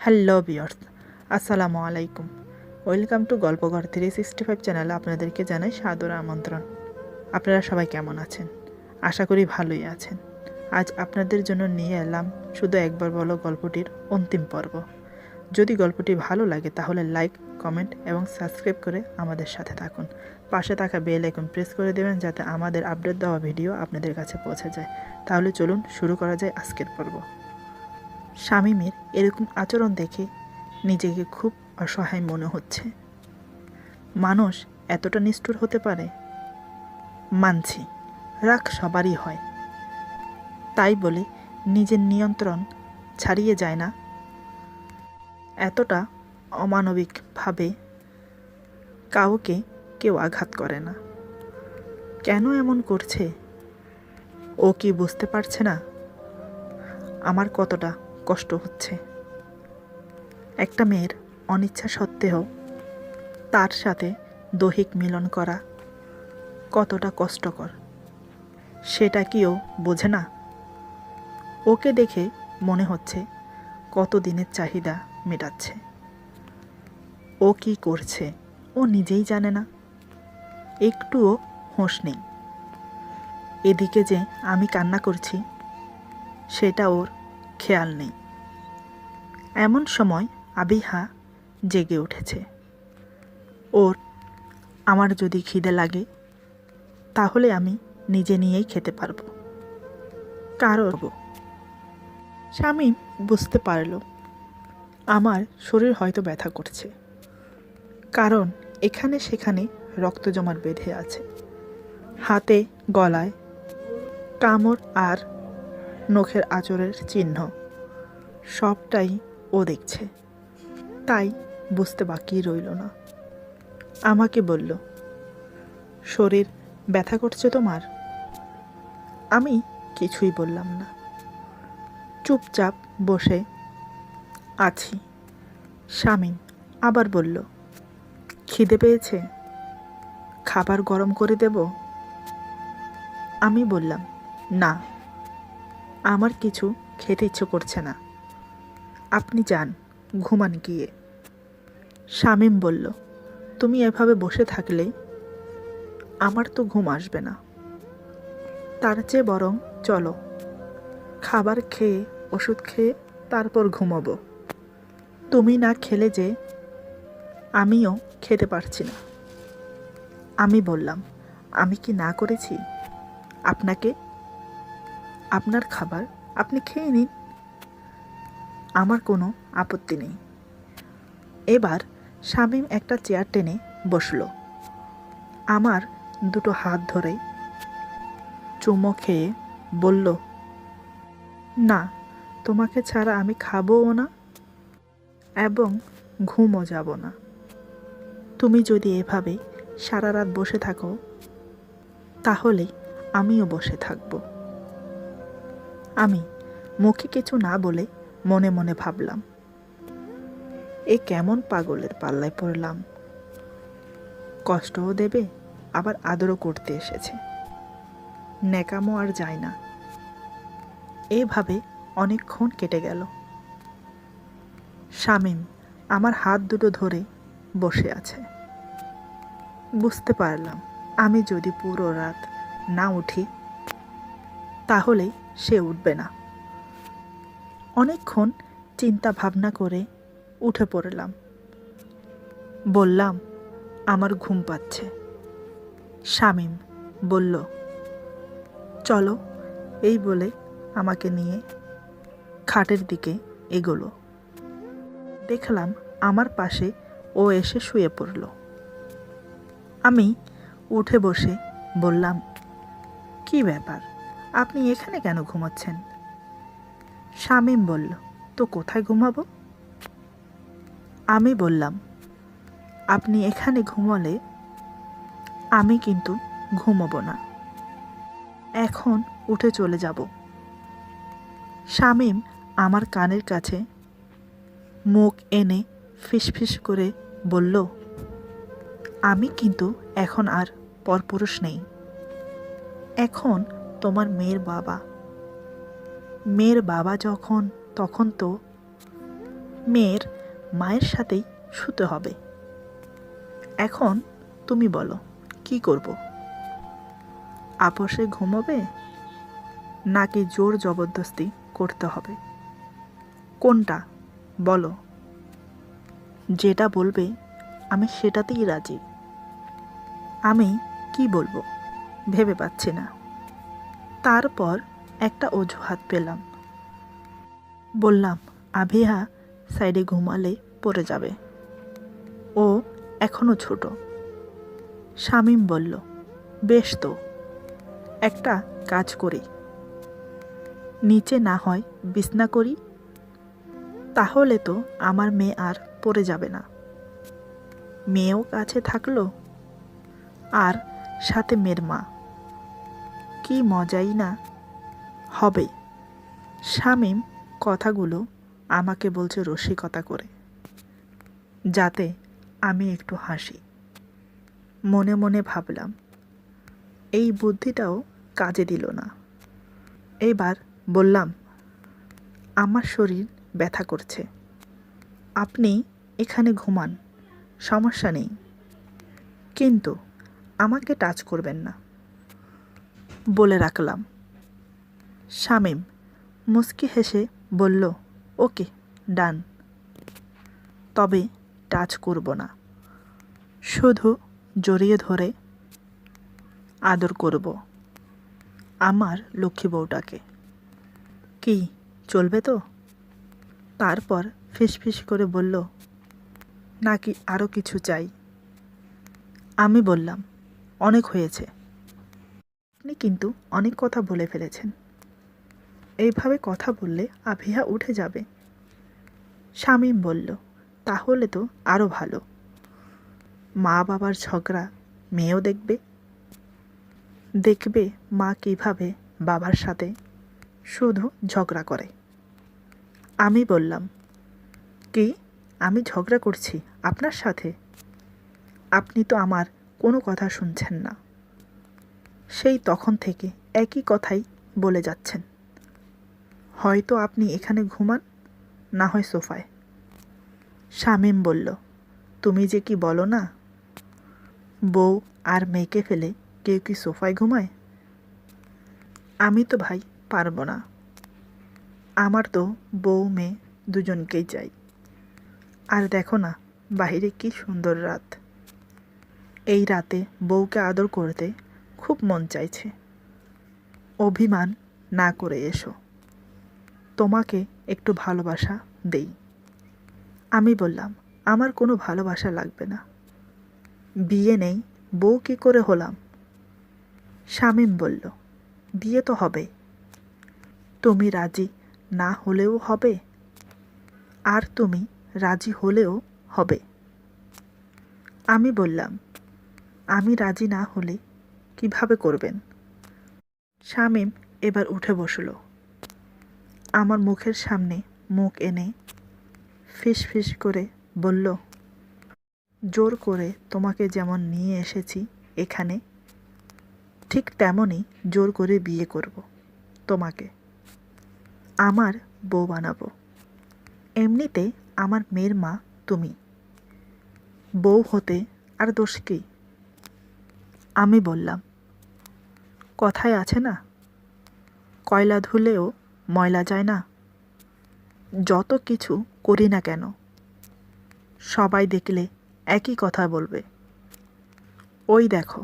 Hello viewers, আসসালামু আলাইকুম। Welcome to গল্পঘর 365 চ্যানেলে আপনাদেরকে জানাই সাদর আমন্ত্রণ। আপনারা সবাই কেমন আছেন? আশা করি ভালোই আছেন। আজ আপনাদের জন্য নিয়ে এলাম শুধু একবার বলো গল্পটির অন্তিম পর্ব। যদি গল্পটি ভালো লাগে তাহলে লাইক, কমেন্ট এবং সাবস্ক্রাইব করে আমাদের সাথে থাকুন। পাশে থাকা বেল আইকন প্রেস করে দেবেন যাতে আমাদের আপডেট দেওয়া ভিডিও আপনাদের কাছে পৌঁছে যায়। তাহলে চলুন শুরু করা যায় আজকের পর্ব। শামীমের এরকম আচরণ দেখে নিজেকে খুব অসহায় মনে হচ্ছে। মানুষ এতটা নিষ্ঠুর হতে পারে? মানছি, রাগ সবারই হয়, তাই বলে নিজের নিয়ন্ত্রণ ছাড়িয়ে যায় না। এতটা অমানবিকভাবে কাউকে কেউ আঘাত করে না। কেন এমন করছে? ও কি বুঝতে পারছে না আমার কতটা কষ্ট হচ্ছে? একটা মেয়ের অনিচ্ছা সত্ত্বেও তার সাথে দৈহিক মিলন করা কতটা কষ্টকর সেটা কি ও বোঝে না? ওকে দেখে মনে হচ্ছে কত দিনের চাহিদা মেটাচ্ছে। ও কি করছে ও নিজেই জানে না, একটুও হোঁশ নেই। এদিকে যে আমি কান্না করছি সেটা ওর খেয়াল নেই। এমন সময় আবিহা জেগে উঠেছে। ওর আমার যদি খিদে লাগে তাহলে আমি নিজে নিয়েই খেতে পারবো। কারণ শামীম বুঝতে পারল আমার শরীর হয়তো ব্যথা করছে, কারণ এখানে সেখানে রক্ত জমাট বেঁধে আছে। হাতে, গলায় কামড় আর নখের আঁচড়ের চিহ্ন, সবটাই ও দেখছে। তাই বুঝতে বাকি রইল না। আমাকে বলল, শরীর ব্যথা করছে তোমার? আমি কিছুই বললাম না, চুপচাপ বসে আছি। শামীম আবার বলল, খিদে পেয়েছে? খাবার গরম করে দেব? আমি বললাম, না, আমার কিছু খেতে ইচ্ছে করছে না, আপনি যান, ঘুমান গিয়ে। শামীম বলল, তুমি এভাবে বসে থাকলে আমার তো ঘুম আসবে না। তার চেয়ে বরং চলো, খাবার খেয়ে ওষুধ খেয়ে তারপর ঘুমাবো। তুমি না খেলে যে আমিও খেতে পারছি না। আমি বললাম, আমি কি না করেছি আপনাকে? আপনার খাবার আপনি খেয়ে নিন, আমার কোনো আপত্তি নেই। এবার শামীম একটা চেয়ার টেনে বসলো। আমার দুটো হাত ধরে চুমো খেয়ে বলল, না, তোমাকে ছাড়া আমি খাবোও না এবং ঘুমও যাব না। তুমি যদি এভাবে সারা রাত বসে থাকো তাহলে আমিও বসে থাকব। আমি মুখে কিছু না বলে মনে মনে ভাবলাম, এ কেমন পাগলের পাল্লায় পড়লাম। কষ্টও দেবে আবার আদরও করতে এসেছে, ন্যাকামো আর যায় না। এভাবে অনেকক্ষণ কেটে গেল। শামীম আমার হাত দুটো ধরে বসে আছে। বুঝতে পারলাম আমি যদি পুরো রাত না উঠি তাহলে সে উঠবে না। অনেকক্ষণ চিন্তা ভাবনা করে উঠে পড়লাম। বললাম, আমার ঘুম পাচ্ছে। শামীম বলল, চলো। এই বলে আমাকে নিয়ে খাটের দিকে এগোলো। দেখলাম আমার পাশে ও এসে শুয়ে পড়ল। আমি উঠে বসে বললাম, কি ব্যাপার, আপনি এখানে কেন ঘুমাচ্ছেন? শামীম বলল, তো কোথায় ঘুমাবো? আমি বললাম, আপনি এখানে ঘুমালে আমি কিন্তু ঘুমাবো না, এখন উঠে চলে যাব। শামীম আমার কানের কাছে মুখ এনে ফিসফিস করে বলল, আমি কিন্তু এখন আর পরপুরুষ নেই, এখন তোমার মেয়ের বাবা। মেয়ের বাবা যখন তখন তো মেয়ের মায়ের সাথেই শুতে হবে। এখন তুমি বলো কি করব? আপোষে ঘুমোবে নাকি জোর জবরদস্তি করতে হবে? কোনটা বলো? যেটা বলবে আমি সেটাতেই রাজি। আমি কি বলবো ভেবে পাচ্ছি না। তারপর একটা অজুহাত পেলাম। বললাম আভিহা সাইডে ঘুমালে পড়ে যাবে, ও এখনো ছোট। শামীম বলল, বেশ তো, একটা কাজ করি, নিচে না হয় বিছনা করি, তাহলে তো আমার মেয়ে আর পড়ে যাবে না। মেয়েও কাছে থাকলো আর সাথে মেয়ের মা, কি মজাই না হবে। শামীম কথাগুলো আমাকে বলছে রসিকতা করে, যাতে আমি একটু হাসি। মনে মনে ভাবলাম এই বুদ্ধিটাও কাজে দিল না। এবার বললাম, আমার শরীর ব্যথা করছে, আপনি এখানে ঘুমান, সমস্যা নেই, কিন্তু আমাকে টাচ করবেন না বলে রাখলাম। শামীম মুচকি হেসে বলল, ওকে ডান, তবে টাচ করব না, শুধু জড়িয়ে ধরে আদর করব আমার লক্ষ্মী বউটাকে। কি চলবে তো? তারপর ফিসফিস করে বলল, নাকি আরও কিছু চাই? আমি বললাম, অনেক হয়েছে, আপনি কিন্তু অনেক কথা বলে ফেলেছেন। এইভাবে কথা বললে আভিহা উঠে যাবে। শামীম বলল, তাহলে তো আরও ভালো, মা বাবার ঝগড়া মেয়েও দেখবে, দেখবে মা কিভাবে বাবার সাথে শুধু ঝগড়া করে। আমি বললাম, কি আমি ঝগড়া করছি আপনার সাথে? আপনি তো আমার কোনো কথা শুনছেন না, সেই তখন থেকে একই কথাই বলে যাচ্ছেন। হয়তো আপনি এখানে ঘুমান, না হয় সোফায়। শামীম বলল, তুমি যে কি বলো না, বউ আর মেয়েকে ফেলে কেউ কি সোফায় ঘুমায়? আমি তো ভাই পারবো না, আমার তো বউ মেয়ে দুজনকেই চাই। আর দেখো না বাইরে কি সুন্দর রাত, এই রাতে বউকে আদর করতে খুব মন চাইছে। অভিমান না করে এসো, তোমাকে একটু ভালোবাসা দেই। আমি বললাম, আমার কোনো ভালোবাসা লাগবে না, বিয়ে নেই বউ কী করে হলাম? শামীম বলল, বিয়ে তো হবে, তুমি রাজি না হলেও হবে, আর তুমি রাজি হলেও হবে। আমি বললাম, আমি রাজি না হলে কিভাবে করবেন? শামীম এবার উঠে বসল, আমার মুখের সামনে মুখ এনে ফিস ফিস করে বলল, জোর করে তোমাকে যেমন নিয়ে এসেছি এখানে, ঠিক তেমনই জোর করে বিয়ে করব তোমাকে, আমার বউ বানাবো। এমনিতে আমার মেয়ের মা তুমি, বউ হতে আর দোষ কী? আমি বললাম, কথায় আছে না, কয়লা ধুলেও ময়লা যায় না। যত কিছু করি না কেন সবাই দেখলে একই কথা বলবে, ওই দেখো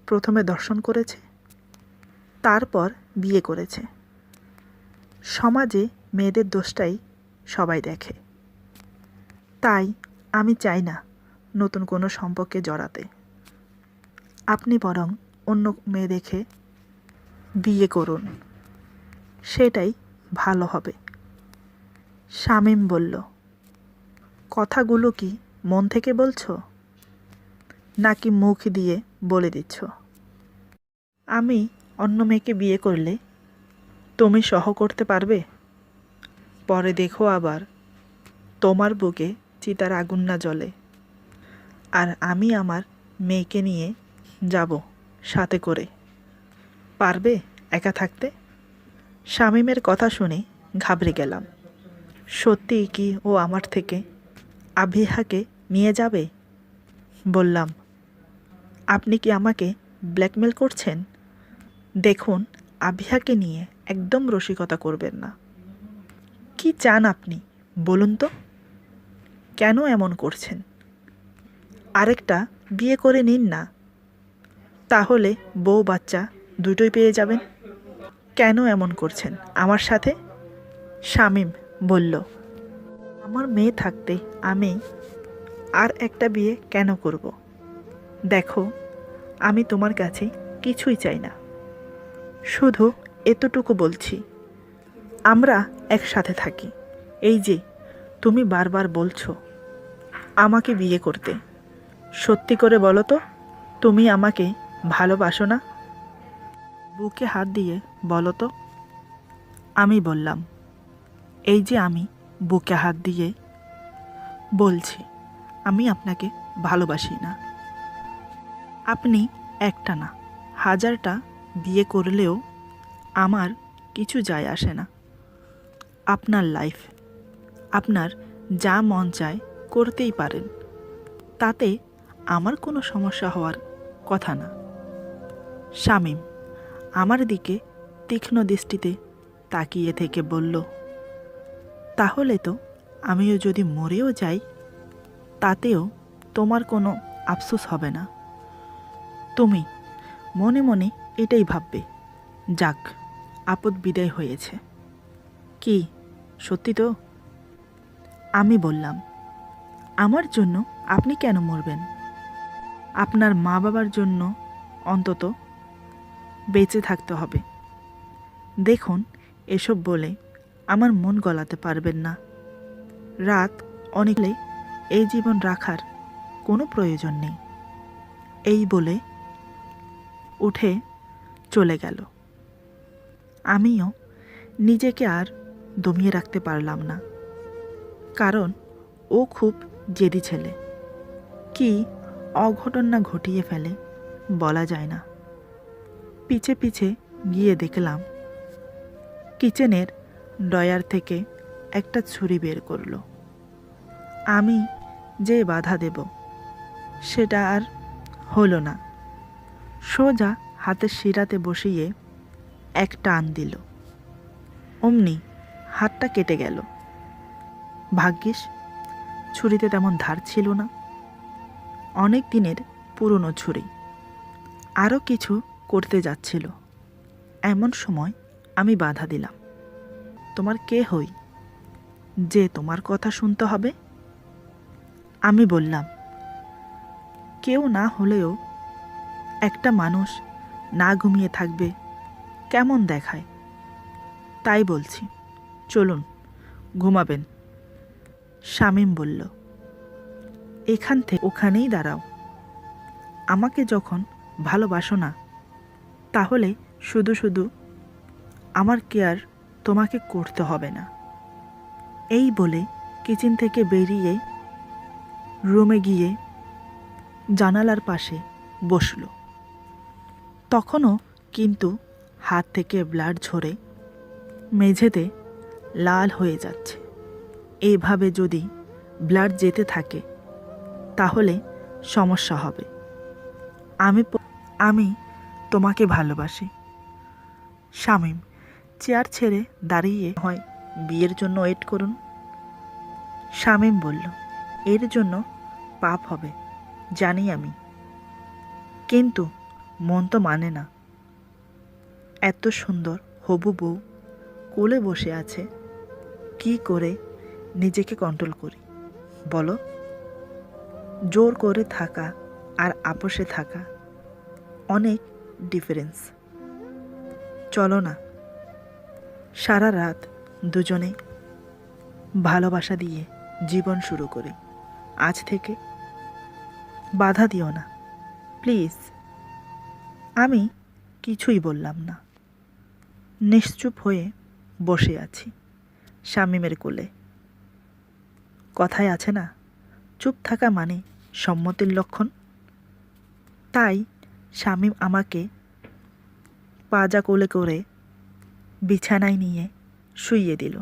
প্রথমে দর্শন করেছে, তারপর বিয়ে করেছে। সমাজে মেয়েদের দোষটাই সবাই দেখে। তাই আমি চাই না নতুন কোনো সম্পর্কে জড়াতে, আপনি বরং অন্য মেয়ে দেখে বিয়ে করুন, সেটাই ভালো হবে। শামীম বলল, কথাগুলো কি মন থেকে বলছো নাকি মুখ দিয়ে বলে দিচ্ছ? আমি অন্য মেয়েকে বিয়ে করলে তুমি সহ করতে পারবে? পরে দেখো আবার তোমার বুকে চিতার আগুন না জ্বলে, আর আমি আমার মেয়েকে নিয়ে যাব সাথে করে, পারবে একা থাকতে? শামীমের কথা শুনে ঘাবড়ে গেলাম। সত্যিই কি ও আমার থেকে আবিহাকে নিয়ে যাবে? বললাম, আপনি কি আমাকে ব্ল্যাকমেল করছেন? দেখুন, আবিহাকে নিয়ে একদম রসিকতা করবেন না। কি চান আপনি বলুন তো? কেন এমন করছেন? আরেকটা বিয়ে করে নিন না, তাহলে বউ বাচ্চা দুটোই পেয়ে যাবেন। কেন এমন করছেন আমার সাথে? শামীম বলল, আমার মেয়ে থাকতে আমি আর একটা বিয়ে কেন করব? দেখো, আমি তোমার কাছে কিছুই চাই না, শুধু এতটুকু বলছি, আমরা একসাথে থাকি। এই যে তুমি বারবার বলছো আমাকে বিয়ে করতে, সত্যি করে বলো তো, তুমি আমাকে ভালোবাসো না? বুকে হাত দিয়ে বলো তো। আমি বললাম, এই যে আমি বুকে হাত দিয়ে বলছি, আমি আপনাকে ভালোবাসি না। আপনি একটা না, হাজারটা বিয়ে করলেও আমার কিছু যায় আসে না। আপনার লাইফ, আপনার যা মন চায় করতেই পারেন, তাতে আমার কোনো সমস্যা হওয়ার কথা না। শামীম আমার দিকে তীক্ষ্ণ দৃষ্টিতে তাকিয়ে থেকে বলল, তাহলে তো আমিও যদি মরেও যাই তাতেও তোমার কোনো আফসোস হবে না। তুমি মনে মনে এটাই ভাববে, যাক, আপদ বিদায় হয়েছে। কি সত্যি তো? আমি বললাম, আমার জন্য আপনি কেন মরবেন? আপনার মা বাবার জন্য অন্তত বেঁচে থাকতে হবে। দেখুন, এসব বলে আমার মন গলাতে পারবেন না। রাত অনেকলে এই জীবন রাখার কোনো প্রয়োজন নেই। এই বলে উঠে চলে গেল। আমিও নিজেকে আর দমিয়ে রাখতে পারলাম না, কারণ ও খুব জেদি ছেলে। কি অঘটন না ঘটিয়ে ফেলে বলা যায় না। পিছে পিছে গিয়ে দেখলাম কিচেনের ড্রয়ার থেকে একটা ছুরি বের করলো। আমি যে বাধা দেব সেটা আর হলো না। সোজা হাতের শিরাতে বসিয়ে এক টান দিল, অমনি হাতটা কেটে গেল। ভাগ্যিস ছুরিতে তেমন ধার ছিল না, অনেক দিনের পুরনো ছুরি। আরও কিছু করতে যাচ্ছিল, এমন সময় আমি বাধা দিলাম। তোমার কে হই যে তোমার কথা শুনতে হবে? আমি বললাম, কেউ না হলেও একটা মানুষ না ঘুমিয়ে থাকবে কেমন দেখায়, তাই বলছি, চলুন ঘুমাবেন। শামীম বলল, এখান থেকে ওখানেই দাঁড়াও। আমাকে যখন ভালোবাসো না, তাহলে শুধু শুধু আমার কেয়ার তোমাকে করতে হবে না। এই বলে কিচেন থেকে বেরিয়ে রুমে গিয়ে জানালার পাশে বসল। তখনও কিন্তু হাত থেকে ব্লাড ঝরে মেঝেতে লাল হয়ে যাচ্ছে। এইভাবে যদি ব্লাড যেতে থাকে তাহলে সমস্যা হবে। আমি তোমাকে ভালোবাসি। শামীম চেয়ার ছেড়ে দাঁড়িয়ে, হয় বিয়ের জন্য ওয়েট করুন। শামীম বলল, এর জন্য পাপ হবে জানি আমি, কিন্তু মন তো মানে না। এত সুন্দর হবু বউ কোলে বসে আছে, কি করে নিজেকে কন্ট্রোল করি বলো? জোর করে থাকা আর আপোষে থাকা অনেক ডিফারেন্স। চলো না সারা রাত দুজনে ভালোবাসা দিয়ে জীবন শুরু করি আজ থেকে। বাধা দিও না প্লিজ। আমি কিছুই বললাম না, নিশ্চুপ হয়ে বসে আছি শামীমের কোলে। কথায় আছে না, চুপ থাকা মানে সম্মতির লক্ষণ। তাই শামীম আমাকে পাজা কোলে করে বিছানায় নিয়ে শুইয়ে দিল।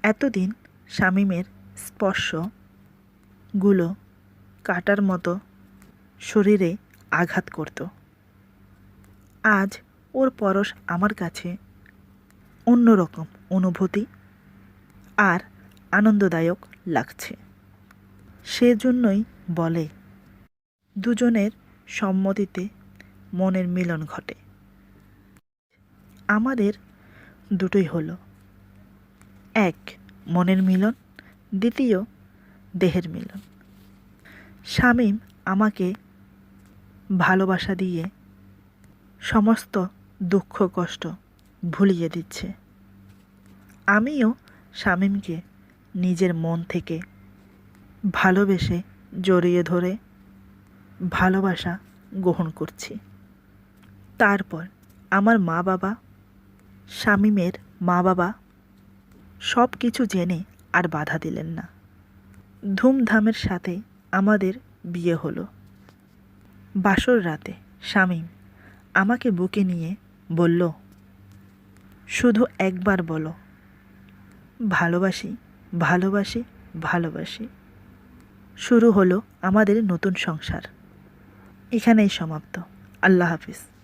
এতদিন শামীমের স্পর্শগুলো কাটার মতো শরীরে আঘাত করত। আজ ওর পরশ আমার কাছে অন্যরকম অনুভূতি আর আনন্দদায়ক লাগছে। সেজন্যই বলে, দুজনের সম্মতিতে মনের মিলন ঘটে। আমাদের দুটোই হলো, এক মনের মিলন, দ্বিতীয় দেহের মিলন। শামীম আমাকে ভালোবাসা দিয়ে সমস্ত দুঃখ কষ্ট ভুলিয়ে দিচ্ছে। আমিও শামীমকে নিজের মন থেকে ভালোবেসে জড়িয়ে ধরে ভালোবাসা গ্রহণ করছি। তারপর আমার মা বাবা, শামীমের মা বাবা সব কিছু জেনে আর বাধা দিলেন না। ধুমধামের সাথে আমাদের বিয়ে হলো। বাসর রাতে শামীম আমাকে বুকে নিয়ে বলল, শুধু একবার বলো, ভালোবাসি ভালোবাসি ভালোবাসি। শুরু হলো আমাদের নতুন সংসার। এখানেই সমাপ্ত। আল্লাহ হাফিজ।